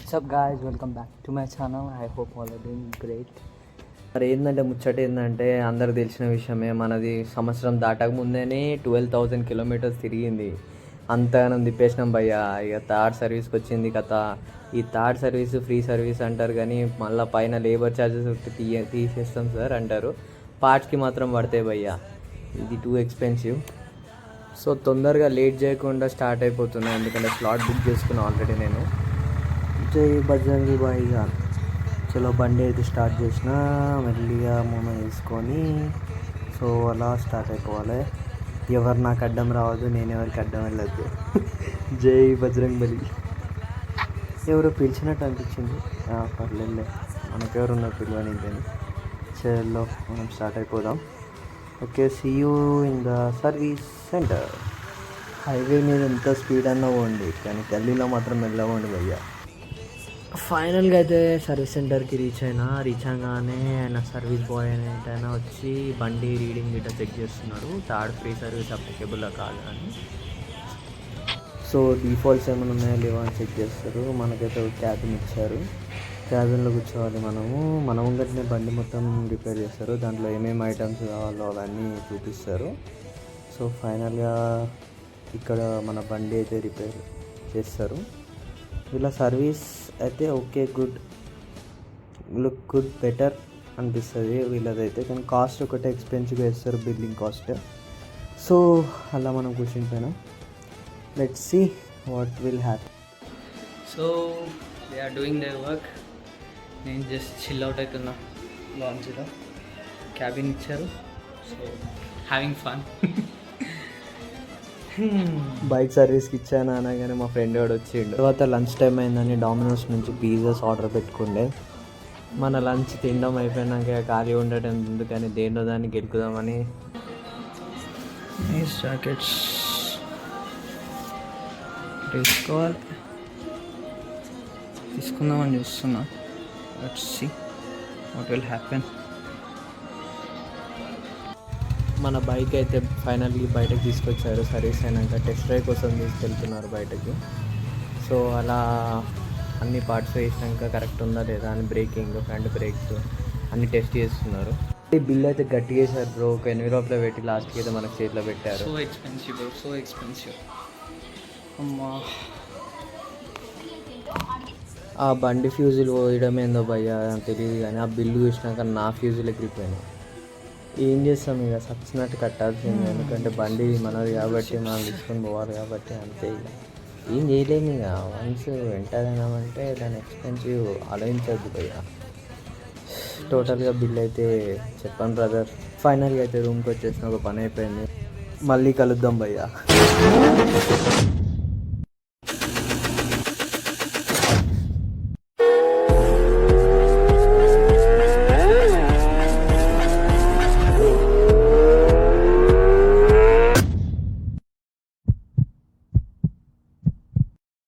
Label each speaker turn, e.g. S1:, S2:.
S1: What's up guys, welcome back to my channel. I hope all are doing great.
S2: మరి ఏంటంటే ముచ్చట ఏంటంటే అందరికి తెలిసిన విషయమే, మనది సంవత్సరం దాటక ముందేనే 12,000 కిలోమీటర్స్ తిరిగింది. అంతగానం తిప్పేసినాం భయ్య. ఇక థర్డ్ సర్వీస్కి వచ్చింది కథ. ఈ థర్డ్ సర్వీస్ ఫ్రీ సర్వీస్ అంటారు కానీ మళ్ళీ పైన లేబర్ ఛార్జెస్ తీసేస్తాం సార్ అంటారు. పార్ట్స్కి మాత్రం పడతాయి భయ్య. ఇది టూ ఎక్స్పెన్సివ్. సో తొందరగా లేట్ చేయకుండా స్టార్ట్ అయిపోతున్నాయి, ఎందుకంటే స్లాట్ బుక్ చేసుకున్నాను ఆల్రెడీ నేను. జై బజరంగి భాయిజాన్. చలో బండి అయితే స్టార్ట్ చేసిన, మెల్లిగా మూమెంట్ వేసుకొని సో అలా స్టార్ట్ అయిపోవాలి. ఎవరు నాకు అడ్డం రావద్దు, నేను ఎవరికి అడ్డం వెళ్ళద్దు. జై బజరంగ్ బలి. ఎవరో పిలిచినట్టు అనిపించింది. పర్లేదులే, మనకెవరు ఉన్నారు పిలవని. ఇంకని చలో మనం స్టార్ట్ అయిపోదాం. Okay, see you in the service centre. Highway మీద ఎంత స్పీడ్ అన్నా పోండి, కానీ గల్లీలో మాత్రం వెళ్ళవండి భయ్యా. ఫైనల్గా అయితే సర్వీస్ సెంటర్కి రీచ్ అయ్యాగానే ఆయన సర్వీస్ బాయ్ అయినా వచ్చి బండి రీడింగ్ గిట్ట చెక్ చేస్తున్నాడు. థర్డ్ ఫ్రీ సర్వీస్ అప్లికేబుల్లా కాదు అని. సో డిఫాల్ట్స్ ఏమైనా ఉన్నాయా లేవా అని చెక్ చేస్తారు. మనకైతే క్యాబిన్ ఇచ్చారు, క్యాబిన్లో కూర్చోవాలి మనము. మన ముంగటనే బండి మొత్తం రిపేర్ చేస్తారు, దాంట్లో ఏమేమి ఐటమ్స్ కావాలో అవన్నీ చూపిస్తారు. సో ఫైనల్గా ఇక్కడ మన బండి అయితే రిపేర్ చేస్తారు. వీళ్ళ సర్వీస్ అయితే okay, good, look good, better అనిపిస్తుంది వీళ్ళదైతే. కానీ కాస్ట్ ఒకటే ఎక్స్పెన్సివ్గా వేస్తారు, బిల్లింగ్ కాస్ట్. సో అలా మనం కూర్చుంటాను. Let's see what will happen.
S1: So they are doing their work. నేను జస్ట్ చిల్ అవుట్ అవుతున్నా లాంచ్లో. క్యాబిన్ ఇచ్చారు, సో హ్యావింగ్ ఫన్.
S2: బైక్ సర్వీస్కి ఇచ్చాను అనగానే మా ఫ్రెండ్ వాడు వచ్చిండు. తర్వాత లంచ్ టైం అయిందని డామినోస్ నుంచి పిజ్జాస్ ఆర్డర్ పెట్టుకుండే. మన లంచ్ తినడం అయిపోయినాక ఖాళీ ఉండటం ఎందుకని దేనిలో దాన్ని గెలుకుదామని
S1: నైస్ జాకెట్స్ తీసుకోవాలి, తీసుకుందామని చూస్తున్నా. Let's see what will happen.
S2: మన బైక్ అయితే ఫైనల్లీ బయటకు తీసుకొచ్చారు. సర్వీస్ అయినాక టెస్ట్ డ్రైవ్ కోసం తీసుకెళ్తున్నారు బయటకి. సో అలా అన్ని పార్ట్స్ వేసినాక కరెక్ట్ ఉందా లేదా అని బ్రేకింగ్, ఫ్రంట్ బ్రేక్స్ అన్ని టెస్ట్ చేస్తున్నారు. బిల్ అయితే గట్టిగా వేసారు బ్రో. ఒక ఎన్విరాప్లో పెట్టి లాస్ట్కి అయితే మనకు చేతిలో పెట్టారు.
S1: So expensive bro, so expensive. అమ్మా,
S2: ఆ బండి ఫ్యూజులు పోయడం ఏందో భయ్య తెలియదు, కానీ ఆ బిల్లు చూసినాక నా ఫ్యూజులు ఎగిరిపోయినాయి. ఏం చేస్తాం, ఇక సచ్చినట్టు కట్టాల్సింది. ఎందుకంటే బండి మనది కాబట్టి మనం తీసుకొని పోవాలి కాబట్టి, అంతే. ఇక ఏం చేయలేము. ఇక వన్స్ వెంటనేమంటే దాని ఎక్స్పెన్సివ్ ఆలోచించద్దు భయ్య. టోటల్గా బిల్ అయితే చెప్పాను బ్రదర్. ఫైనల్గా అయితే రూమ్కి వచ్చేసిన, ఒక పని అయిపోయింది. మళ్ళీ కలుద్దాం భయ్య.